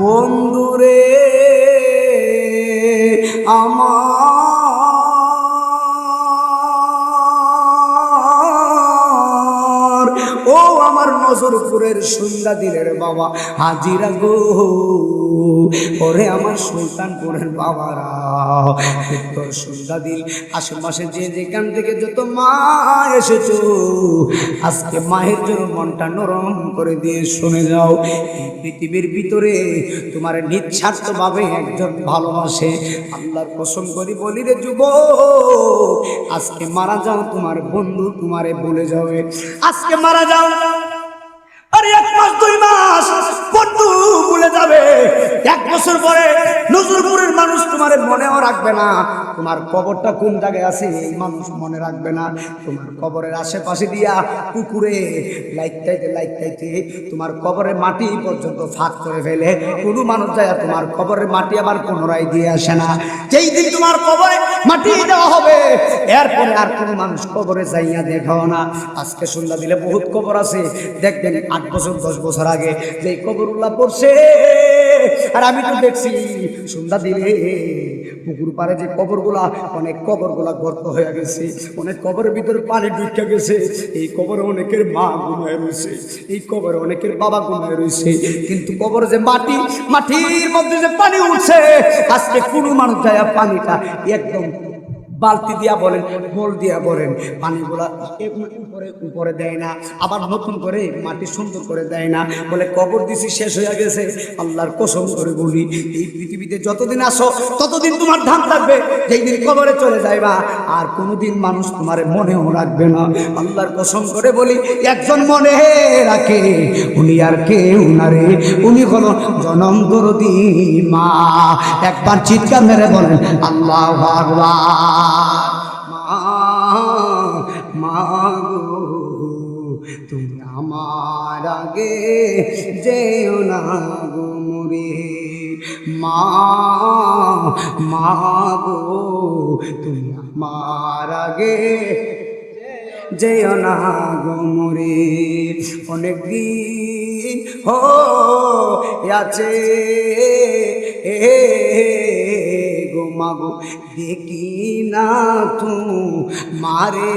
বন্ধুরে আমার, ও আমার নজরপুরের সন্ধ্যা দিনের বাবা হাজিরা গো, ওরে আমার সুলতানপুরের বাবারা, উত্তর সন্ধ্যা দিন আশেপাশে যে যেখান থেকে যত মা এসেছো, আজকে মায়ের জন্য মনটা নরম করে দিয়ে শুনে যাও। এই পৃথিবীর ভিতরে তোমার নিঃস্বার্থ ভাবে একজন ভালোবাসে, আল্লাহর কসম করি বলি রে যুবক, আজকে মারা যাও তোমার বন্ধু তোমারে ভুলে যাবে, আজকে মারা যাও আর 1 মাস 2 মাস বন্ধু ভুলে যাবে, 1 বছর পরে নজরপুরের মানুষ তোমারে মনেও রাখবে না, তোমার কবরটা কোন জায়গায় আছে এই মানুষ মনে রাখবে না, তোমার কবরের আশেপাশে দিয়া পুকুরে লাইতে তোমার কবরের মাটি পর্যন্ত ফাঁক করে ফেলে, কোনো মানুষ যায় তোমার কবরের মাটি আবার পুনরায় দিয়ে আসে না। যেই দিন তোমার কবরে মাটি দেওয়া হবে এরপরে আর কোনো মানুষ কবরে যাইয়া দেখাও না। আজকে সন্ধ্যা দিলে বহুত কবর আছে, দেখবেন 8 বছর 10 বছর আগে যে কবরগুলা পড়ছে, আর আমি তো দেখছি সন্ধ্যা দিলে পুকুর পাড়ে যে কবরগুলা, অনেক কবরগুলা গর্ত হয়ে গেছে, অনেক কবরের ভিতরে পানি ঢুকে গেছে, এই কবরে অনেকের মা ঘুমায় রয়েছে, এই কবরে অনেকের বাবা ঘুমায় রয়েছে, কিন্তু কবরে যে মাটির মধ্যে যে পানি উঠছে, আজকে কোনো মানুষ যায় পানিটা একদম বালতি দিয়া বলেন বল দিয়া বলেন পানিগুলা উপরে দেয় না, আবার নতুন করে মাটি সুন্দর করে দেয় না, বলে কবর দিছি শেষ হয়ে গেছে। আল্লাহর কসম করে বলি, এই পৃথিবীতে যতদিন আসো ততদিন তোমার ধান থাকবে, যেই দিন কবরে চলে যাইবা আর কোনোদিন মানুষ তোমার মনেও রাখবে না। আল্লাহর কসম করে বলি, একজন মনে রাখে, উনি আর কেউ না রে, উনি হলো জনম দরদি মা। একবার চিৎকার মেরে বলেন আল্লাহু আকবার। মা গো তুমি আমার আগে যেও না গো মোরে, মা গো তুমি আমার আগে যেও না গো মোরে। অনেক দিন আছে গো মাগো দেখি না তোমারে,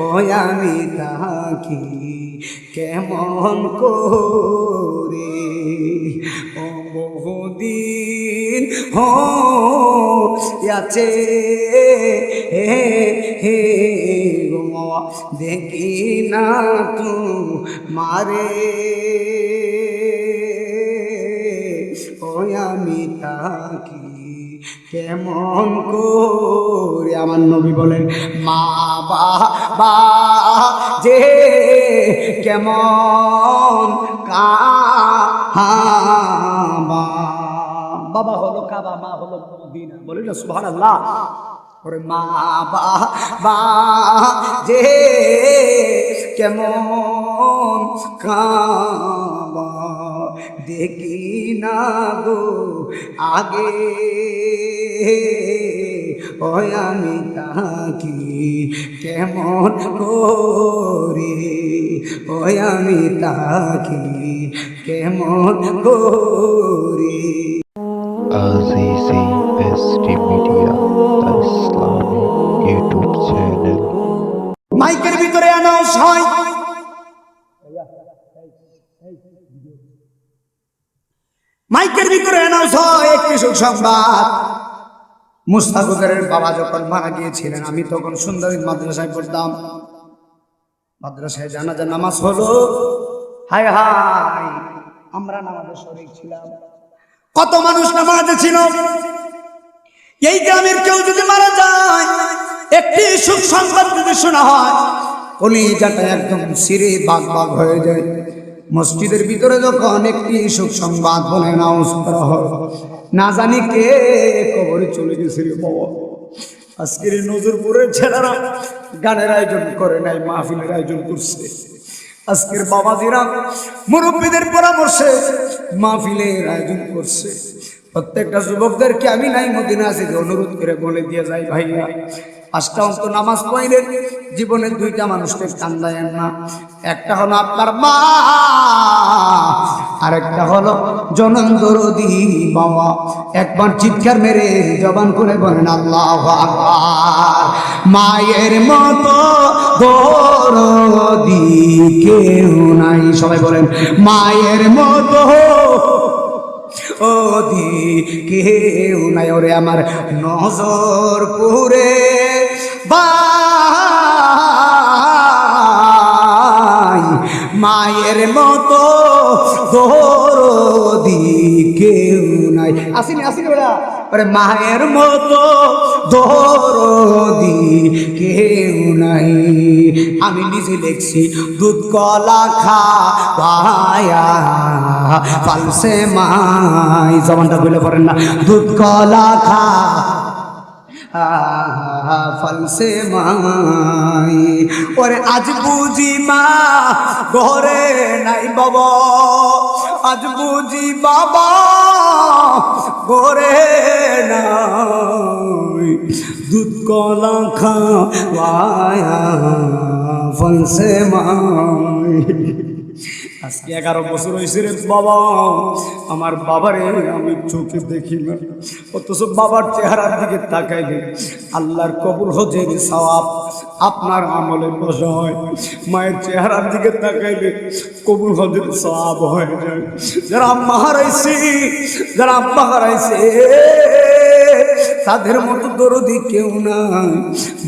ও আমি তাকি কেমন করে, ও বহুদিন আছে গো দেখি না তোমারে, আমি তাকি কেমন করে। আমার নবী বলেন মা বাবা যে কেমন কাবা, বাবা হলো কাবা, মা হলো মদিনা, বলে না সুবহানাল্লাহ। ওরে মা বাবা যে কেমন কাবা দেখি না গো আগে, ও আমি তাকি কেমন করে, ও আমি তাকি কেমন করে। Azizi ST media, the Islamic YouTube channel. মাইকের ভিতরে অ্যানাউন্স হয়, মাইকের ভিতরে অ্যানাউন্স হয় একটি সুসংবাদ। মুস্তাফিজের বাবা যখন মারা গিয়েছিলেন, আমি তখন সুন্দরী মাদ্রাসায় পড়তাম, মাদ্রাসায় জানাজা নামাজ হলো, হায় হায় আমরা নামাজে শরীক ছিলাম, কত মানুষ নামাজে ছিল। এই গ্রামের কেউ যদি মারা যায়, একটি সুখ সংবাদ যদি শোনা হয়, কলিজাটা একদম সিরে বাগ বাগ হয়ে যায়। মসজিদের ভিতরে যখন একটি সুখ সংবাদ বলে নাউজ করা হয়, না জানি কে কবরে চলে গেছে রে বাবা। আজকের নজরপুরের ছেলেরা গানের আয়োজন করে নাই, মাহফিলের আয়োজন করছে। আজকের বাবাজিরা মুরব্বীদের পরামর্শে মাহফিলের আয়োজন করছে। প্রত্যেকটা যুবকদেরকে আমি নাই মদিনা আছে অনুরোধ করে বলে দিয়ে যাই, ভাইয়া 5টা ওয়াক্ত নামাজ পড়লেন, জীবনে 2টা মানুষকে কান্দায়েন না। একটা হলো আপনার মা, আরেকটা হলো জনম দরদি বাবা। একবার চিৎকার মেরে জবান করে বলেন আল্লাহু আকবার। মায়ের মতো দরদি কেউ নাই, সবাই বলেন মায়ের মতো ওদি কেউ নাই। ওরে আমার নজর পুরে ভাই, মায়ের মতো দরদি কেউ নাই। আসিনি আসিনি ওরা, ওরে মায়ের মতো দরদি কেউ নাই। আমি নিজে দেখছি দুধ কলা খাওয়ায়া ফালসে মাই, জবানটা বলে পড়েন না, দুধ কলা খা ফলসে মাই। ওরে আজ বুঝি মা ঘরে নাই বাবা, আজ বুঝি বাবা ঘরে নাই, দুধ কলা খাওয়ায়া ফলসে মাই। আজকে 11 বছর হয়েছে রে বাবা, আমার বাবারে আমি চোখে দেখি না, অথচ বাবার চেহারার দিকে তাকাইলে আল্লাহর কবুল হজের সওয়াব আপনার আমলে বসা হয়। মায়ের চেহারার দিকে তাকাইলে কবুল হজের সওয়াব হয়ে যায়। যারা আম্মা হারাইছে, যারা আব্বা হারাইছে তাদের মতো দরদি কেউ নাই।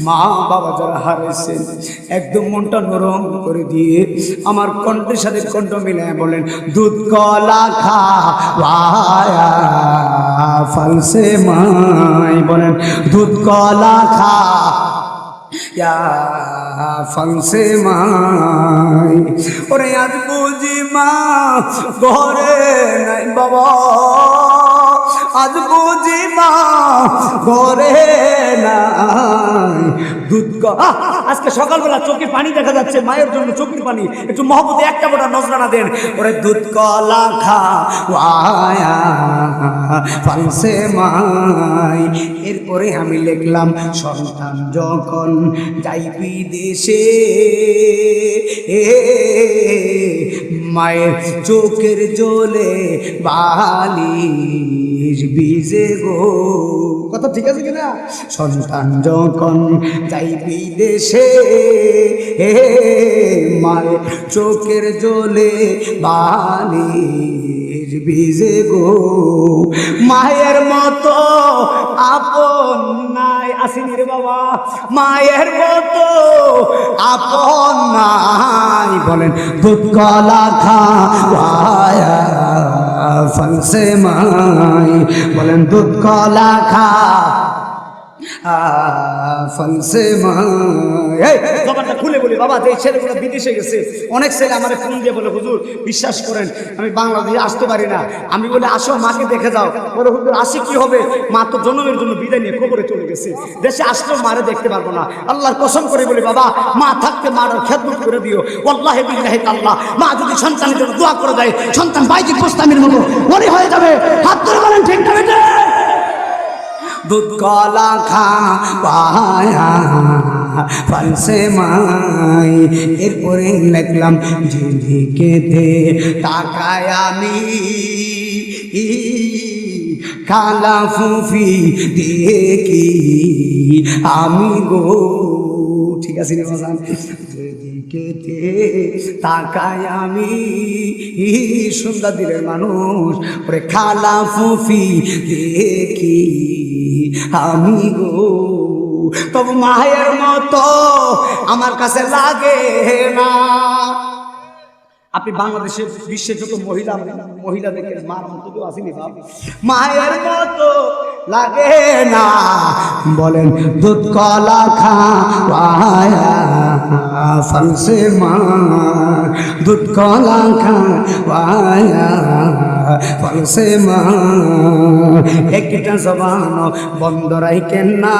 মা বাবা যারা হারাইছে একদম মনটা নরম করে দিয়ে আমার কণ্ঠের সাথে কণ্ঠ মিলায় বলেন দুধ কলা খাওয়ায়া ফলসে মাই, বলেন দুধ কলা খা ফলসে মাই। ওরে আজ বুঝি মা ঘরে নাই বাবা, আজ বুঝি মা ঘরে নাই, দুধ আজকে সকালবেলা চোখে পানি দেখা যাচ্ছে, মায়ের জন্য চোখের পানি, একটু মহব্বতে একটা ফোঁটা নজরানা দেন। ওরে দুধ কলা খাওয়ায়া ফলসে মাই। এরপরে আমি লিখলাম সন্তান যখন যাই বিদেশে মায়ের চোখের জলে বালিশ ভিজে গো। কথা ঠিক আছে কিনা? সন্তান যখন যাই বিদেশে মায়ের চোখের জলে বালিশ ভিজে গো। মায়ের মতো আপন নাই, আসিনি রে বাবা, মায়ের মতো আপন নাই, বলেন দুধ কলা খাওয়ায়া ফলসে মাই, বলেন দুধ কলা খা ফলসে মাই। জবানটা খুলে বলি বাবা, যে ছেলেগুলো বিদেশে গেছে, অনেক ছেলে আমার ফোন দিয়ে বলে হুজুর বিশ্বাস করেন আমি বাংলাদেশে আসতে পারি না। আমি বলে আসো মাকে দেখে যাও, বলে হুজুর আসি কি হবে, মা তো জন্মের জন্য বিদায় নিয়ে কবরে চলে গেছে, দেশে আসলেও মারে দেখতে পারবো না। আল্লাহর কসম করে বলি বাবা, মা থাকতে মার খেদমত করে দিও, ওয়াল্লাহি বিল্লাহি তাআলা। মা যদি সন্তানের জন্য দোয়া করে দেয়, সন্তান বাইজিদ বুস্তামির মতো ওরে হয়ে যাবে। হাত ধরে বলেন ঠিক না বেটে? দুধ কলা খাওয়ায়া ফলসে মাই। এরপরে লিখলাম যেদিকেতে তাকায় আমি খালা ফুফি দেখি আমি গো। ঠিক আছে রে বাজান, যেদিকেতে তাকায় আমি সুন্দর দিলের মানুষ, ওরে খালা ফুফি দেখি আমি গো। তবু মায়ের মতো আমার কাছে লাগে না। আপনি বাংলাদেশের বিশ্বের যত মহিলা দেখেন, মার মতো কেউ আসেনি বাপ, মায়ের মতো লাগে না, বলেন দুধ কলা খাওয়ায়া ফলসে মা, দুধ কলা খাওয়ায়া ফলসে মা। একটা জবান বন্ধ রাখেন না,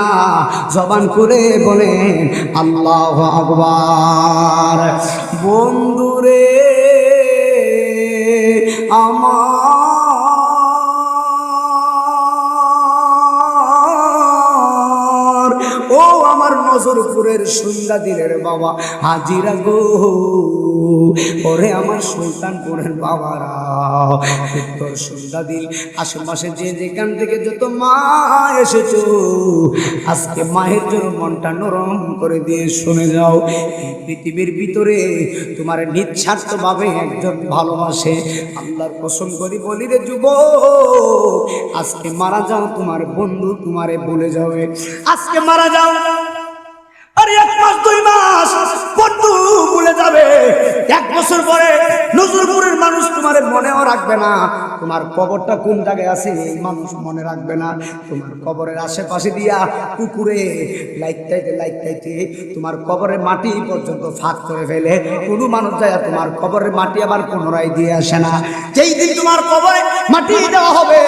জবান করে বলেন আল্লাহু আকবার। বন্ধুরে আমার, ও আমার নজরপুরের সুন্দর দিলের বাবা হাজিরা গো, ওরে আমার সুলতানপুরের বাবারা, উত্তর সন্ধ্যা দিল আশেপাশে যে যেখান থেকে যত মা এসেছো, আজকে মায়ের জন্য মনটা নরম করে দিয়ে শুনে যাও। এই পৃথিবীর ভিতরে তোমার নিঃস্বার্থভাবে একজন ভালোবাসে। আল্লাহর কসম করি বলি রে যুবক, আজকে মারা যাও তোমার বন্ধু তোমারে ভুলে যাবে। আজকে মারা যাও, আরে 1 মাস 2 মাস বন্ধু ভুলে যাবে। 1 বছর পরে নজরপুরের মানুষ তোমারে মনেও রাখবে না। তোমার কবরটা কোন জায়গায় আছে এই মানুষ মনে রাখবে না। তোমার কবরের আশেপাশে দিয়া কুকুরে লাইটাইতে তোমার কবরের মাটি পর্যন্ত ফাঁক করে ফেলে। কোনো মানুষ যায় তোমার কবরের মাটি আবার পুনরায় দিয়ে আসে না। যেই দিন তোমার কবরে মাটি দেওয়া হবে,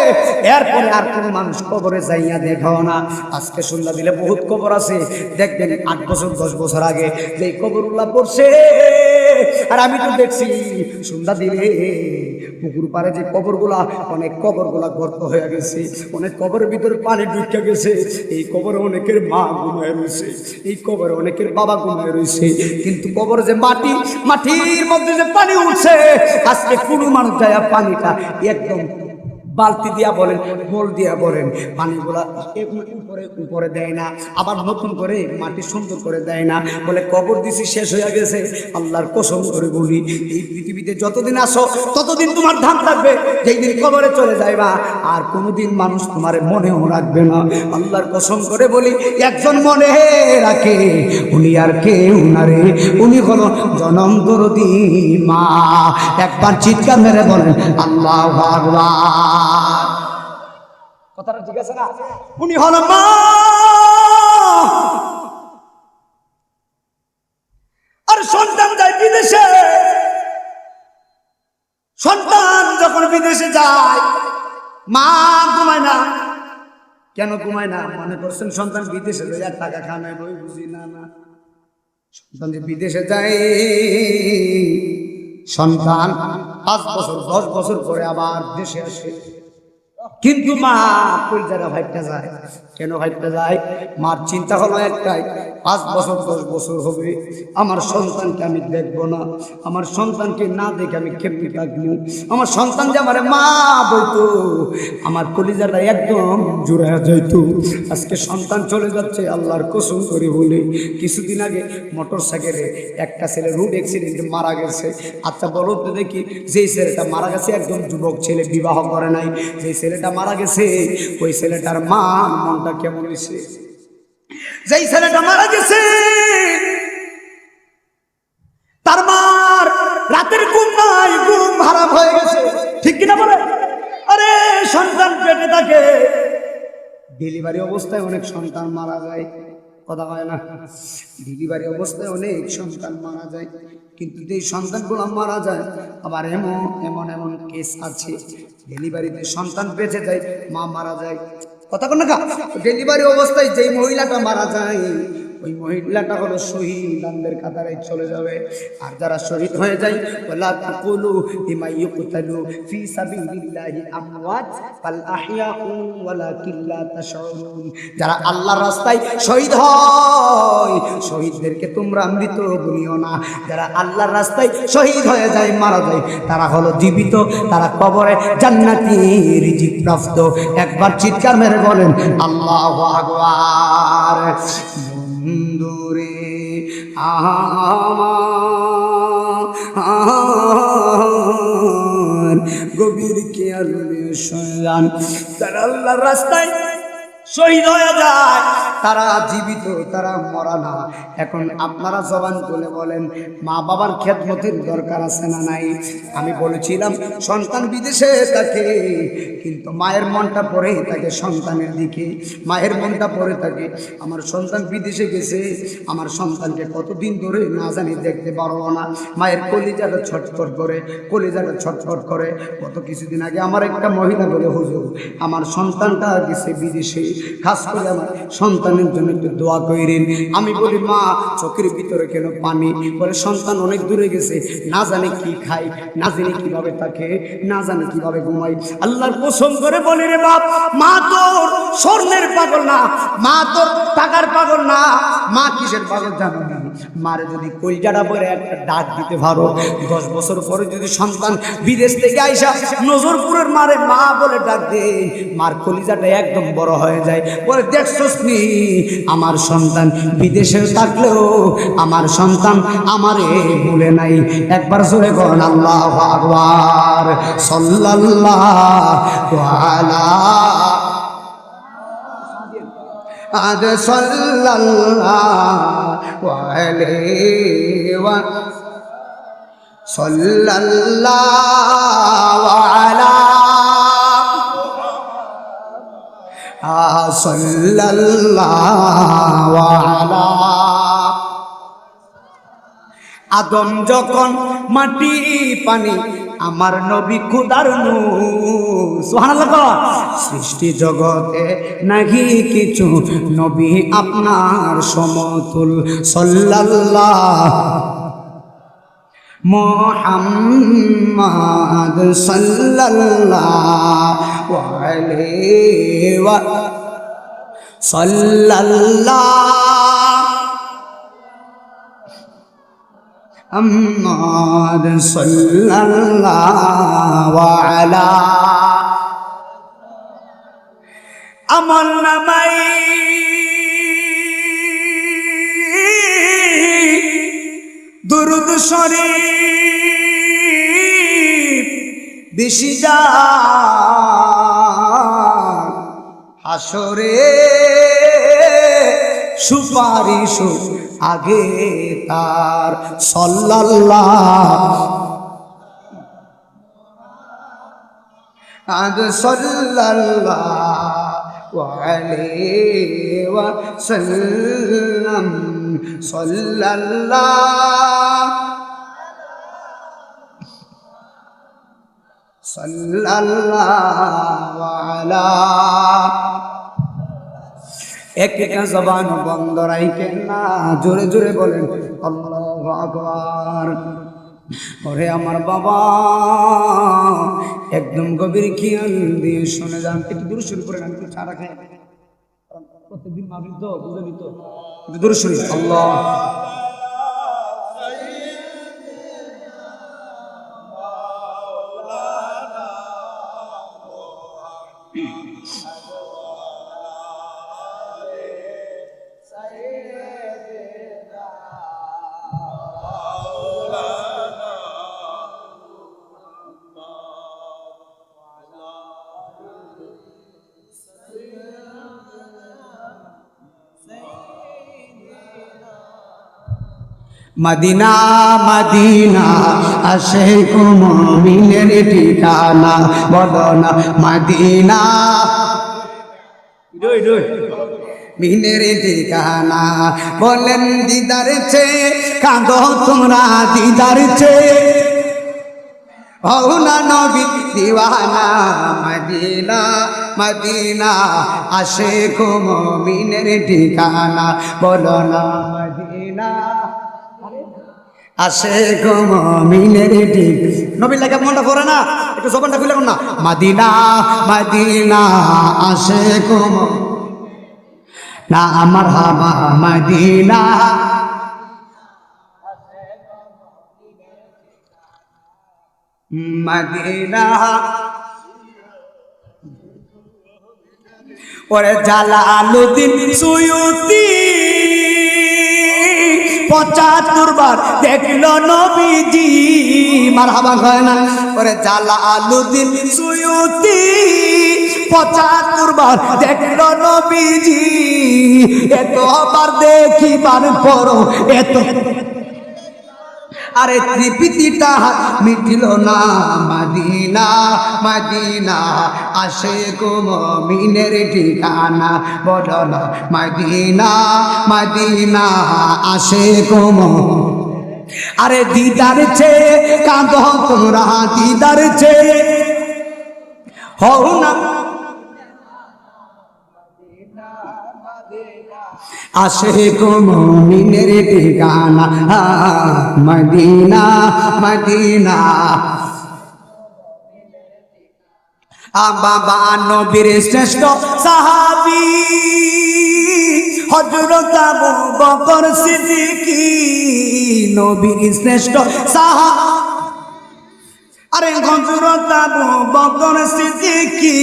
এরপরে আর কোনো মানুষ কবরে যাইয়া দেখাও না। আজকে সন্ধ্যা দিলে বহুত কবর আছে, দেখবেন 8 বছর 10 বছর আগে যে কবরগুলা পড়ছে। আর আমি তো দেখছি সন্ধ্যা দিলে পুকুর পাড়ে যে কবরগুলা, অনেক কবরগুলা গর্ত হয়ে গেছে, অনেক কবরের ভিতরে পানি ঢুকে গেছে। এই কবরে অনেকের মা ঘুমায় রয়েছে, এই কবরে অনেকের বাবা ঘুমায় রয়েছে। কিন্তু কবরে যে মাটির মধ্যে যে পানি উঠছে, আজকে কোনো মানুষ যায় পানিটা একদম বালতি দিয়া বলেন, বল দিয়া বলেন, পানিগুলা উপরে দেয় না, আবার নতুন করে মাটি সুন্দর করে দেয় না। বলে কবর দিছি শেষ হয়ে গেছে। আল্লাহর কসম করে বলি, এই পৃথিবীতে যতদিন আসো ততদিন তোমার ধান থাকবে। যেই দিন কবরে চলে যাইবা আর কোনোদিন মানুষ তোমার মনেও রাখবে না। আল্লাহর কসম করে বলি, একজন মনে রাখে, উনি আর কেউ না রে, উনি হলো জনম দরদি মা। একবার চিৎকার মেরে বলেন আল্লাহু আকবার। কথাটা ঠিক আছে না? উনি হল মা। আর সন্তান যায় বিদেশে, সন্তান যখন বিদেশে যায় মা ঘুমায় না। কেন ঘুমায় না? মনে করছেন সন্তান বিদেশে লইয়া টাকা খানায় বই বুঝি না। না, সন্তান যে বিদেশে যায়, সন্তান 5 বছর 10 বছর পরে আবার দেশে আসে। কিন্তু মা কই জায়গা ভাইটা যায়। কেন ভাইটা যায়? মার চিন্তা হলো একটাই, 5 বছর 10 বছর হবে, আমার সন্তানকে আমি দেখবো না। আমার সন্তানকে না দেখে আমি কেমনি থাকবো? আমার সন্তান যে আমার মা বলতো, আমার কলিজাটা একদম জুড়াইয়া যাইতো। আজকে সন্তান চলে যাচ্ছে, আল্লাহর কসম করে বলে, কিছুদিন আগে মোটর সাইকেলে একটা ছেলে রোড অ্যাক্সিডেন্টে মারা গেছে। আচ্ছা বলো তো দেখি, যেই ছেলেটা মারা গেছে একদম যুবক ছেলে, বিবাহ করে নাই, যেই ছেলেটা মারা গেছে ওই ছেলেটার মা মনটা কেমন হয়েছে? যেই ছেলেটা মারা গেছে তার মার রাতের ঘুম নাই, ঘুম হারাম হয়ে গেছে। ঠিক কিনা বলে? আরে সন্তান পেটে থাকে, ডেলিভারি অবস্থায় অনেক সন্তান মারা যায়। কথা হয় না? ডেলিভারি অবস্থায় অনেক সন্তান মারা যায়। কিন্তু যেই সন্তানগুলো মারা যায়, আবার এমন কেস আছে ডেলিভারিতে সন্তান বেঁচে যায়, মা মারা যায়। কথা কোন না? ডেলিভারি অবস্থায় যেই মহিলাটা মারা যায়, ওই মহিলাটা হলো শহীদদের কাতারে চলে যাবে। আর যারা শহীদ হয়ে যায়, ওয়ালা তাকুলু লিমা ইউকতালু ফি সাবিলিল্লাহি আমওয়াত ফাল আহইয়াউ ওয়ালাকিন লা তাশউরুন। যারা আল্লাহর রাস্তায় শহীদ হয়, শহীদদেরকে তোমরা মৃত বলিও না। যারা আল্লাহর রাস্তায় শহীদ হয়ে যায়, মারা যায়, তারা হলো জীবিত, তারা কবরে জান্নাতি রিজিক প্রাপ্ত। একবার চিৎকার মেরে বলেন আল্লাহু আকবার। বন্ধুরে আমার গভীর খেয়ালে শয়তান, তারা আল্লাহর রাস্তায় শহীদ হয়ে যায়, তারা জীবিত, তারা মরা না। এখন আপনারা জবান তুলে বলেন, মা বাবার খেদমতের দরকার আছে না নাই? আমি বলেছিলাম সন্তান বিদেশে থাকে, কিন্তু মায়ের মনটা পড়ে থাকে সন্তানের দিকে, মায়ের মনটা পড়ে থাকে। আমার সন্তান বিদেশে গেছে, আমার সন্তানকে কতদিন ধরে না জানি দেখতে পারবো না। মায়ের কলিজাটা ছটফট করে, কলিজাটা ছটফট করে। কত কিছুদিন আগে আমার একটা মহিলা বলে, হুজুর আমার সন্তানটা গেছে বিদেশে, খাস করে আমার সন্তানের জন্য একটু দোয়া করেন। আমি বলি, মা চোখের ভিতরে কেন পানি? বলে সন্তান অনেক দূরে গেছে, না জানে কি খায়, না জানে কিভাবে থাকে, না জানে কিভাবে ঘুমায়। আল্লাহর কসম করে বলি রে বাপ, মা তোর স্বর্ণের পাগল না, মা তোর টাকার পাগল না, মা কিসের পাগল জানো না? মারে যদি কলজাটা পরে একটা ডাক দিতে পারো, 10 বছর পরে যদি সন্তান বিদেশ থেকে আইসা নজরপুরের মারে মা বলে ডাক দে, মার কলিজাটা একদম বড় হয়ে যায়। বলে দেখছস নি আমার সন্তান বিদেশে থাকলেও আমার সন্তান আমারে ভুলে নাই। একবার জোরে কর আল্লাহু আকবার। সাল্লাল্লাহু আলা আদ সাল্লাল্লাহু আলাইহি ওয়া সাল্লাল্লাহু আলা সাল্লাল্লাহু আলা। আদম যখন মাটি পানি আমার নবী খুদার নূর, সুবহানাল্লাহ। সৃষ্টি জগতে নাহি কিছু নবী আপনার সমতুল। সাল্লাল্লাহু মুহাম্মদ সাল্লাল্লাহু আলাইহি ওয়া মুহাম্মদ সাল্লাল্লাহু আলা। আমল নামাই দুরুদ শরীফ বেশি যায়, হাসরে সুপারিশ আগে তার। সাল্লাল্লাহু সাল্লাল্লাহু আলাইহি ওয়া সাল্লাম। সাল্লাল্লাহু আলা। একটা জবান বন্ধ রাখেন না, জোরে জোরে বলেন আল্লাহু আকবার। ওরে আমার বাবা, একদম গভীর খেয়াল দিয়ে শুনে যান। একটু দূর শুরু করে একটু চা রাখেন, প্রত্যেকদিন মাহফিল তো বুঝেনি তো, একটু দূর শুরু। আল্লাহ মদিনা মদিনা আশিক মুমিনের ঠিকানা, বলো না মদিনা মিনের ঠিকানা। বলেন দিদার চেয়ে কাঁদো তোমরা, দিদার চেয়ে হও না নবী দিওয়ানা। মদিনা মদিনা আশিক মুমিনের ঠিকানা, বলো না মদিনা আশিক মুমিনের ঠিক। নবীর লাগে মনটা পড়ে না, একটু জবানটা খুলে না। মদিনা মদিনা আশিক না আমার হাবা মদিনা। মদিনা ওরে জালালুদ্দিন সুয়ুতি ৭৫ বার দেখলো নবীজি। মারহাবা হয় না? ওরে জালালুদ্দিন সুয়ুতি ৭৫ বার দেখলো নবীজি। এতবার দেখিবার পরও এত আরে তৃপ্তিটা মিটিল না। মদিনা মদিনা আশিক মুমিনের ঠিকানা, বলো না মদিনা মদিনা আশিক আরে দিদার চেয়ে কাঁদো তোমরা, দিদার চেয়ে হও না আশিক মুমিনের ঠিকানা। মদিনা মদিনা বাবা নবীর শ্রেষ্ঠ সাহাবী হযরত আবু বকর সিদ্দিকী নবীর শ্রেষ্ঠ সাহাবা। আরে হযরত আবু বকর সিদ্দিকী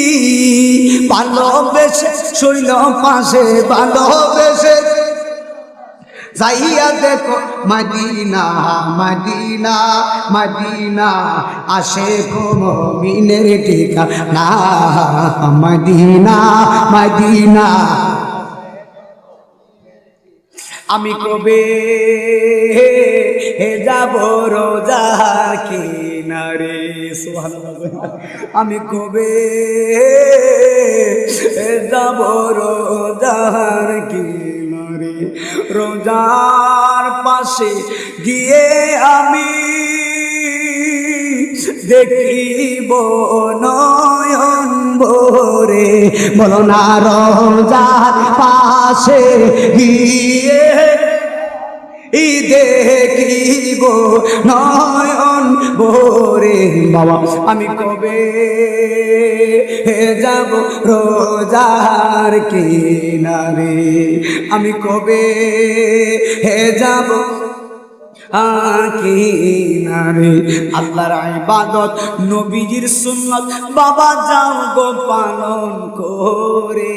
ভালোবেসে শৈল পাশে ভালোবেসে যাইয়া দেখো মদিনা মদিনা মদিনা আশিক মুমিনের ঠিকানা মদিনা মদিনা। আমি কবে যাব রোজার কিনারে, সুবহানাল্লাহ। আমি কবে যাব রোজার কিনারে, রোজার পাশে গিয়ে আমি দেখিব নয়ন ভরে। বলো না রোজার পাশে গিয়ে দেখিব নয়ন ভরে। বাবা আমি কবে যাব রোজার কিনারে, আমি কবে যাব কিনারে। আল্লাহর ইবাদত নবীজির সুন্নাত বাবা যাও গো পালন করে।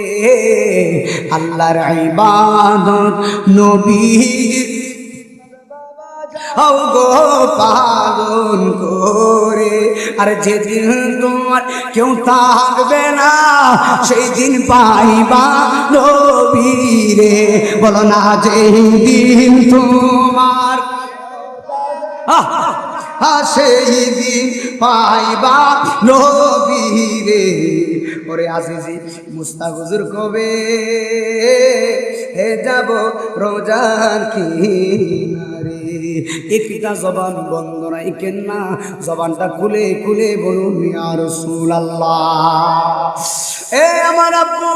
আল্লাহর ইবাদত নবীজির গো পালন করে। আর যেদিন তোমার কেউ থাকবে না সেই দিন পাইবা নবীরে। বলো না যেদিন তোমার সেই দিন পাইবা নবীরে। ওরে আজিজি মুস্তাক হুজুর কবে যাব রোজার কিনারে। একটা জবান বন্ধ রাখেন না, জবানটা খুলে খুলে বলুন ইয়া রাসূলুল্লাহ। এ আমার আব্বু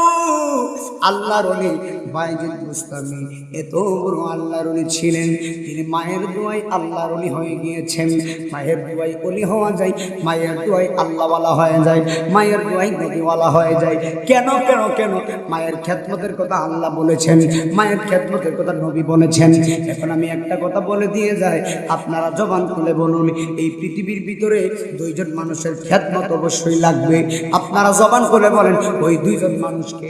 আল্লাহর ওলি বাইজিদ বুস্তামি এত বড় আল্লাহর ওলি ছিলেন, তিনি মায়ের দোয়ায় আল্লাহর ওলি হয়ে গিয়েছেন। মায়ের দোয়ায় ওলি হওয়া যায়, মায়ের দোয়ায় আল্লাহওয়ালা হয়ে যায়, মায়ের দোয়ায় নবীওয়ালা হয়ে যায়। কেন কেন কেন? মায়ের খেদমতের কথা আল্লাহ বলেছেন, মায়ের খেদমতের কথা নবী বলেছেন। এখন আমি একটা কথা বলে দিয়ে যাই, আপনারা জবান খুলে বলুন, এই পৃথিবীর ভিতরে দুইজন মানুষের খেদমত অবশ্যই লাগবে। আপনারা জবান খুলে বলেন ওই দুইজন মানুষকে।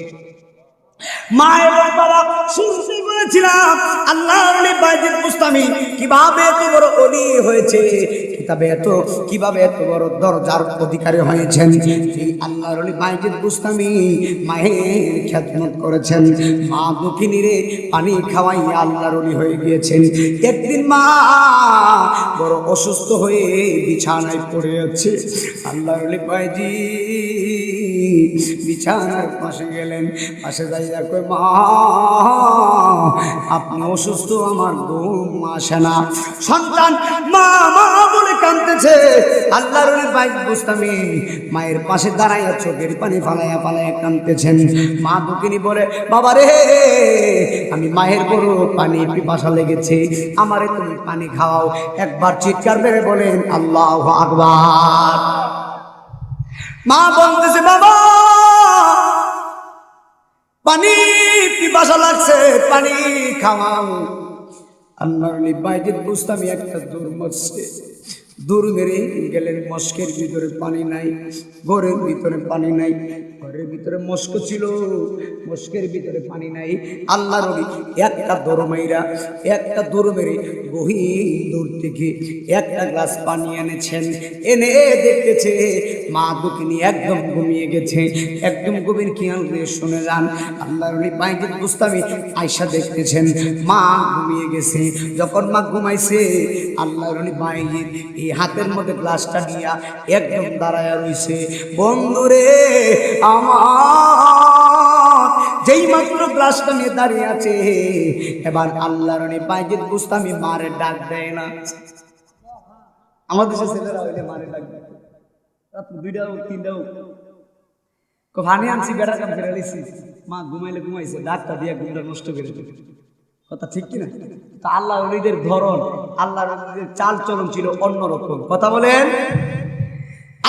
মায়ের বাবা শুনতে বলেছিলাম আল্লাহর ওলি বাইজিদ বুস্তামি কিভাবে এত বড় ওলি হয়েছে, কিভাবে এত বড় দরজার অধিকারী হয়েছেন। এই আল্লাহর ওলি বাইজিদ বুস্তামি মায়ের খেদমত করেছেন, মা দুঃখিনীরে পানি খাওয়াই আল্লাহর ওলি হয়ে গিয়েছেন। একদিন মা বড় অসুস্থ হয়ে বিছানায় পড়ে আছে। আল্লাহর ওলি বাইজিদ বিছানার পাশে গেলেন, পাশে যাইয়া কই মা আপনি অসুস্থ, আমার ঘুম আসে না। সন্তান মা মা বলে কাঁদতেছে। আল্লাহর ওলি বাইজিদ বুস্তামি মায়ের পাশে দাঁড়াইয়া চোখের পানি ফালাইয়া ফালাইয়া কাঁদতেছেন। মা দুঃখিনী বলে বাবা রে আমি মায়ের বড় পানি পিপাসা লেগেছে, আমারে তুমি পানি খাওয়াও। একবার চিৎকার মেরে বলেন আল্লাহু আকবার। মা বলতেছে বাবা পানি পিপাসা লাগছে, পানি খাওয়াও। আল্লাহর ওলি বাইজিদ বুস্তামি একটা দূর মেরে গেলেন। মস্কের ভিতরে পানি নাই, ঘরের ভিতরে পানি নাই, ঘরের ভিতরে মস্ক ছিল, মস্কের ভিতরে পানি নাই। আল্লাহর ওলি একটা দৌড় মেরে গহীন দূর থেকে একটা গ্লাস পানি এনেছেন। এনে দেখতেছে মা দুঃখিনী একদম ঘুমিয়ে গেছে। একদম গভীর খেয়াল দিয়ে শুনে যান, আল্লাহর ওলি বাইজিদ বুস্তামি আয়সা দেখতেছেন মা ঘুমিয়ে গেছে। যখন মা ঘুমাইছে আল্লাহর ওলি বাইজিদ এই হাতের মধ্যে গ্লাসটা নিয়ে একদম দাঁড়ায়া রইছে। বন্ধুরে আমার যেই মাত্র গ্লাসটা নিয়ে দাঁড়িয়ে আছে, এবার আল্লাহর ওলি বাইজিদ বুস্তামি মারে ডাক দেয় না। আমাদের দেশের ছেলেরা হইলে মারে ডাক দেয়, রাত 2টা হোক 3টা হোক, পানি আনছি বেড়ার কাম ফেরে দিচ্ছি, মা ঘুমাইলে ঘুমাইছে, ডাকটা দিয়ে ঘুমটা নষ্ট করে দেবে। কথা ঠিক কিনা? তা আল্লাহ ওলিদের ধরন, আল্লাহর ওলিদের চাল চলন ছিল অন্যরকম। কথা বলেন।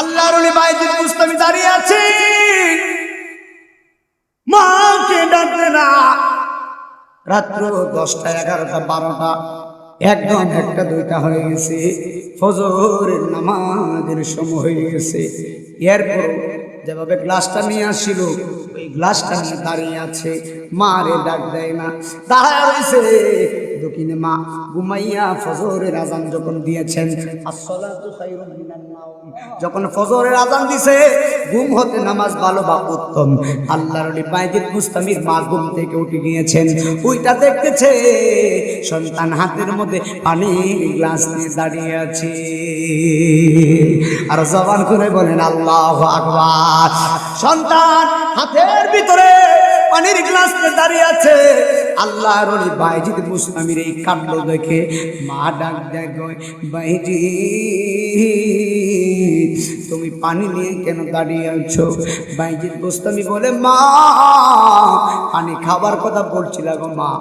আল্লাহর ওলি বাইজিদ বুস্তামি দাঁড়িয়ে আছে, মাকে ডাকবে না। রাত্র 10টা 11টা 12টা একদম 1টা 2টা হয়ে গেছে, ফজরের নামাজের সময় হয়ে গেছে। এরপর যেভাবে গ্লাসটা নিয়ে আসছিল ওই গ্লাসটা নিয়ে দাঁড়িয়ে আছে, মারে ডাক দেয় না, দাঁড়ায় রয়েছে। দক্ষিণে মা ঘুমাইয়া ফজরের আজান যখন দিয়েছেন, আসসালাতু খায়রুম মিনান নাওম, যখন ফজরের আজান দিছে, ঘুম হতে নামাজ ভালো বা উত্তম। আল্লাহর ওলি বাইজিদ বুস্তামির মা ঘুম থেকে উঠে গিয়েছেন, ওইটা দেখতেছে সন্তান হাতের মধ্যে পানির গ্লাস নিয়ে দাঁড়িয়ে আছে। আর জবান করে বলেন আল্লাহু আকবার। সন্তান হাতের ভিতরে পানির গ্লাস নিয়ে দাঁড়িয়ে আছে। আল্লাহর ওলি বাইজিদ বুস্তামির এই কাণ্ড দেখে মা ডাক দেয়, বাইজিদ তুমি পানি নিয়ে কেন দাঁড়িয়ে আছো? বাইজিদ বুস্তামি বলে, মা পানি খাবার কথা বলছিল গো মা,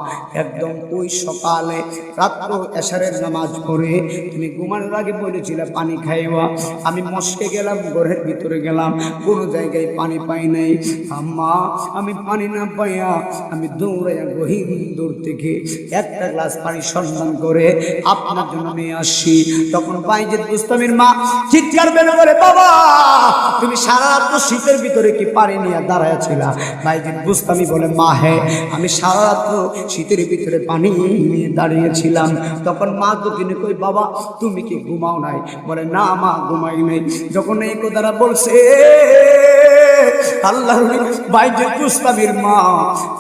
একদম ওই সকালে রাত্র এশারের নামাজ পড়ে তুমি ঘুমানোর আগে বলেছিলে পানি খাইবা, আমি মস্কে গেলাম, ঘরের ভিতরে গেলাম, কোনো জায়গায় পানি পাই নাই। আম্মা আমি পানি না পাইয়া আমি দৌড়াইয়া গহীন দূর থেকে একটা গ্লাস পানি সন্ধান করে আপনার জন্য নিয়ে আসছি। তখন বাইজিদ বুস্তামির মা চিৎকার বের করে, বাবা তুমি সারা রাত শীতের ভিতরে কি পানি নিয়ে দাঁড়ায় ছিলা? বাইজিদ বুস্তামি বলে, মা হ্যাঁ আমি সারা রাত শীতের ভিতরে পানি নিয়ে দাঁড়িয়েছিলাম। তখন মা তো কিনে কই, বাবা তুমি কি ঘুমাও নাই? বলে, না মা ঘুমাই নাই। যখন এই কথাটা বলছে, আল্লাহর বাইজিদ বুস্তামির মা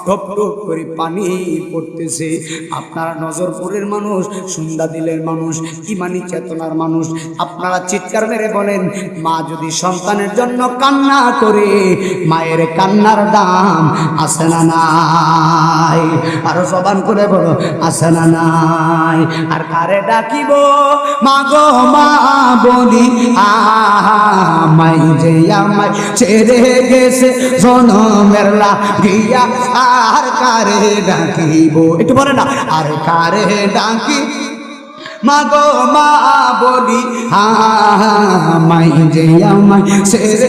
টপ টপ করে পানি পড়তেছে। আপনারা নজরপুরের মানুষ, সুন্দা দিলের মানুষ, ইমানি চেতনার মানুষ, আপনারা চিৎকার মেরে বলেন, মা যদি সন্তানের জন্য কান্না করে, মায়ের কান্নার দাম আছে না নাই? আরো জবান করে বলো, আছে না নাই? আর কারে ডাকিব মা গো মা বলি, আমায় যে আমায় ছেড়ে গেছে জনমের লাগিয়া, আর কারে ডাকিব? একটু বলে না, আর কারে ডাকি মা গো মা বলি, আমায় যে আমায় ছেড়ে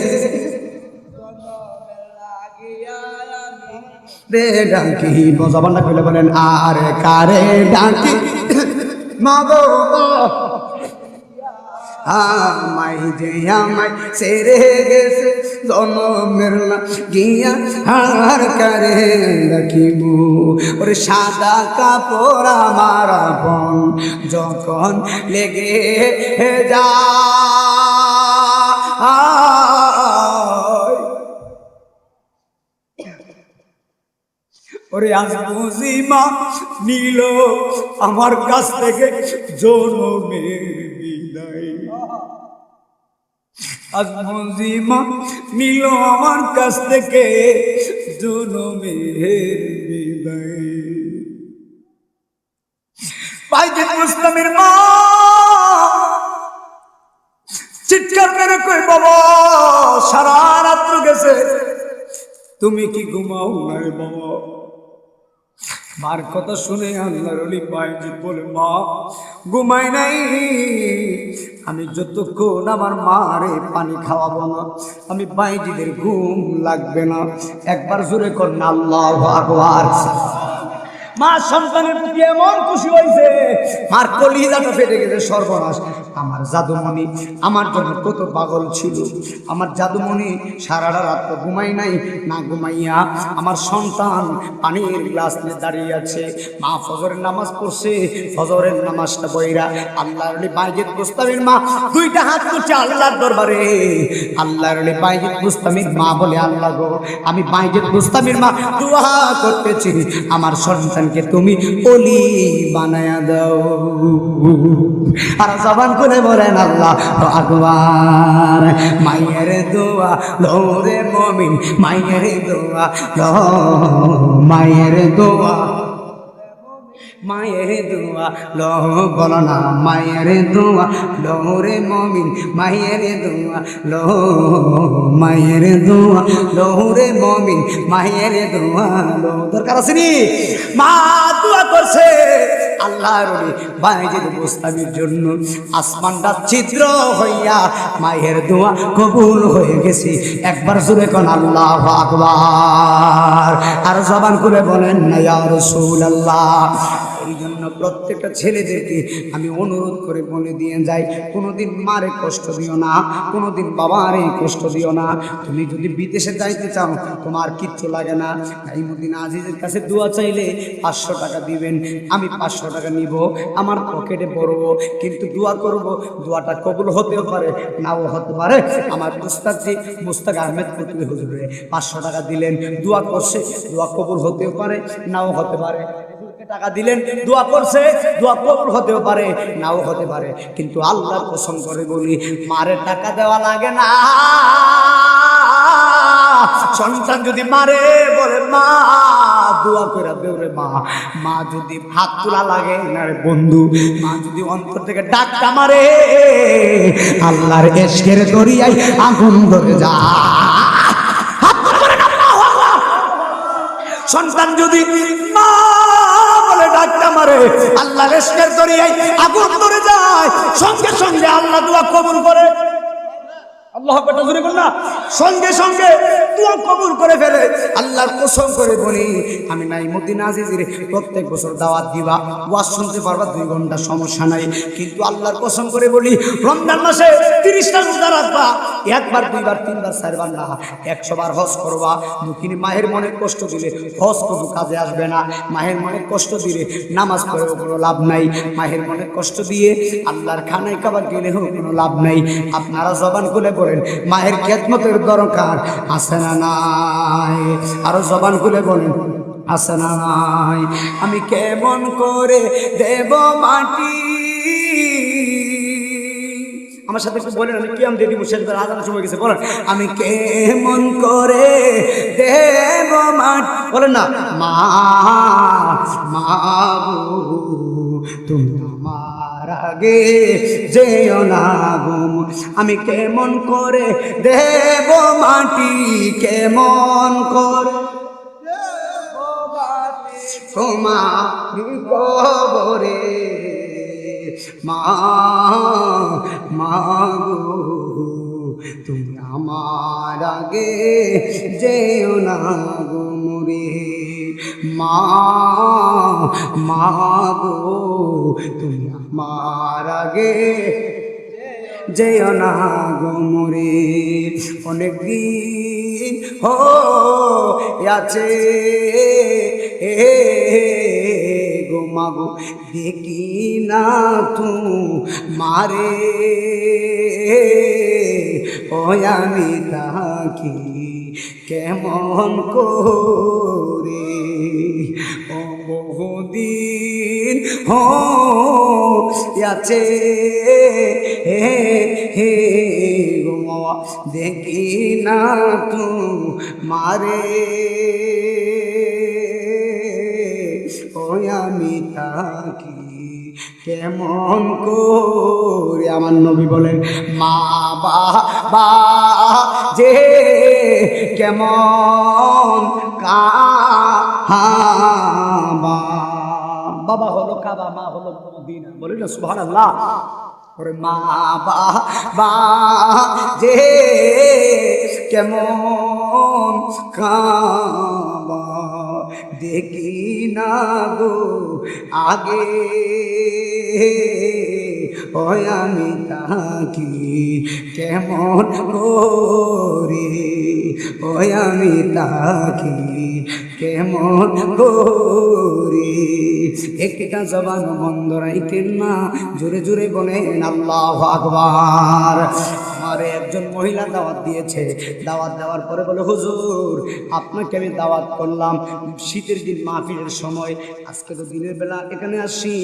রে ডাকিব। জবানটা খুলে বলেন, আর কারে ডাকি মা গো আমায় যে আমায় ছেড়ে গেছে জনমের লাগিয়া, আর কারে ডাকিব? ওরে সাদা কাপড় আমার আপন যখন লেগে যায়, ওরে আজ বুঝি মা নিল আমার কাছ থেকে জনমের বিদায়, আজ বুঝি মা নিল আমার কাছ থেকে জনমের বিদায়। বাইজিদ বুস্তামির মা চিৎকার মেরে কই, বাবা সারা রাত্র গেছে, তুমি কি ঘুমাও নাই বাবা? মার কথা শুনে আল্লাহর ওলি বাইজিদ বলে, মা ঘুমাই নাই, আমি যতক্ষণ আমার মারে পানি খাওয়াবো না আমি বাইজিদের ঘুম লাগবে না। একবার জোরে করেন আল্লাহু আকবার। মা সন্তানের প্রতি এমন খুশি হয়েছে, মার কলিজাটা ফেটে গেছে। সর্বনাশ, আমার জাদুমণি আমার জন্য কত পাগল ছিল। আমার জাদুমণি সারাটা রাত তো ঘুমাই নাই, না ঘুমাইয়া আমার সন্তান পানির গ্লাস নিয়ে দাঁড়িয়ে আছে। মা ফজরের নামাজ পড়ছে, ফজরের নামাজটা বইরা আল্লাহর ওলি বাইজিদ বুস্তামির মা দুইটা হাত তুলছে আল্লাহর দরবারে। আল্লাহর ওলি বাইজিদ বুস্তামির মা বলে, আল্লাহ গো আমি বাইজিদ বুস্তামির মা দোয়া করতেছি, আমার সন্তানকে তুমি ওলি বানায়া দাও। আর জবান খুলে বলেন আল্লাহু আকবার। মায়ের দোয়া লোরে মুমিন, মায়ের দোয়া লো, মায়ের দোয়া, মায়ের দোয়া লো, বলো না মায়ের দোয়া লোরে মুমিন, মায়ের দোয়া লো, মায়ের দোয়া লোরে মুমিন, মায়ের দোয়া লো। দরকার আছে নি? মা দোয়া করছে আল্লাহর ওলি বাইজিদ বোস্তামির জন্য আসমানটা ছিদ্র হইয়া মায়ের দোয়া কবুল হয়ে গেছে। একবার জোরে কোন আল্লাহু আকবার, আর জবান খুলে বলেন না ইয়া রাসূলুল্লাহ। এই জন্য প্রত্যেকটা ছেলেদেরকে আমি অনুরোধ করে বলে দিয়ে যাই, কোনোদিন মারে কষ্ট দিও না, কোনোদিন বাবারে কষ্ট দিও না। তুমি যদি বিদেশে যাইতে চাও তোমার কিচ্ছু লাগে না, নাইমুদ্দিন আজিজের কাছে দোয়া চাইলে 500 টাকা দিবেন, আমি 500 টাকা নিব, আমার পকেটে পড়ব, কিন্তু দোয়া করব, দোয়াটা কবুল হতেও পারে নাও হতে পারে। আমার উস্তাদজি মুস্তাক আহমেদ ফতুল্লি হুজুরে 500 টাকা দিলেন, দোয়া করছে, দোয়া কবুল হতেও পারে নাও হতে পারে। টাকা দিলেন, দোয়া করছে, দোয়া কবুল হতেও পারে নাও হতে পারে। কিন্তু আল্লাহর কসম করে বলি, মারে টাকা দেওয়া লাগে না। সন্তান যদি মারে বলে মা দোয়া করে দেও রে মা, মা যদি হাত তোলা লাগে না রে বন্ধু, মা যদি অন্তর থেকে ডাক্কা মারে, আল্লাহর এশকের দরিয়ায় আগুন ধরে যায়। সন্তান যদি মা বলে ডাক্তার মারে, আল্লাহর ইশকের দরিয়ায় আগুন ধরে যায়, সঙ্গে সঙ্গে আল্লাহ দোয়া কবুল করে। আল্লাহু আকবার জোরে বল না, সঙ্গে সঙ্গে দোয়া কবুল করে ফেলে। আল্লাহর কসম করে বলি, আমি নাইমুদ্দিন আজিজের প্রত্যেক বছর দাওয়াত দিবা, ওয়াজ শুনতে পারবা 2 ঘন্টা, সমস্যা নাই। কিন্তু আল্লাহর কসম করে বলি, রমজান মাসে 30টা রোজা রাখবা, একবার, দুইবার, তিনবার, চারবার না, 100 বার হজ করবা। দুঃখিনী মায়ের মনে কষ্ট দিলে হজ কবু কাজে আসবে না, মায়ের মনে কষ্ট দিলে নামাজ পড়েও কোনো লাভ নাই, মায়ের মনে কষ্ট দিয়ে আল্লাহর খানায় কাবা গেলেও কোনো লাভ নাই। আপনারা জবান খুলে বলেন, মায়ের খেদমতের দরকার আছে না নাই? আরো জবান খুলে বলেন, আছে না নাই? আমি কেমন করে দেব মাটি, আমার সাথে একটু বলেন, আমি কিয়াম দিয়ে দিব, শেষবার আজানের সময় গেছে, বলেন আমি কেমন করে দেব মাটি, বলেন না মা, মা তুমি আমার আগে যেও না গো, আমি কেমন করে দেব মাটি, কেমন করে তোমার কবরে, মা, মা গো তুমি আমার আগে যেও না গো মোরে, মা, মা গো তুমি আমার আগে যেও না গো মোরে। অনেক দিন আছে গো মাগো দেখি না তু মারে, ও আমি তাকি কেমন করে, ও বহুদিন আছে হে গো মাওয়া দেখি না তু মারে, ওই আমি তাকি কেমন করে। আমার নবী বলেন, মা বাবা যে কেমন কাবা, বাবা হলো কাবা, মা হলো মদিনা, বলি না সুবহানাল্লাহ। ওরে মা বাবা যে কেমন কাবা দেখি না গো আগে, ওই আমি তাকি কেমন করে, ওই আমি তাকি কেমন করে। একটা জবান বন্ধ রাখেন না, জোরে জোরে বলেন আল্লাহু আকবার। আমার একজন মহিলা দাওয়াত দিয়েছে, দাওয়াত দেওয়ার পরে বলে, হুজুর আপনাকে আমি দাওয়াত করলাম শীতের দিন মাহফিলের সময়, আজকে তো দিনের বেলা এখানে আসি,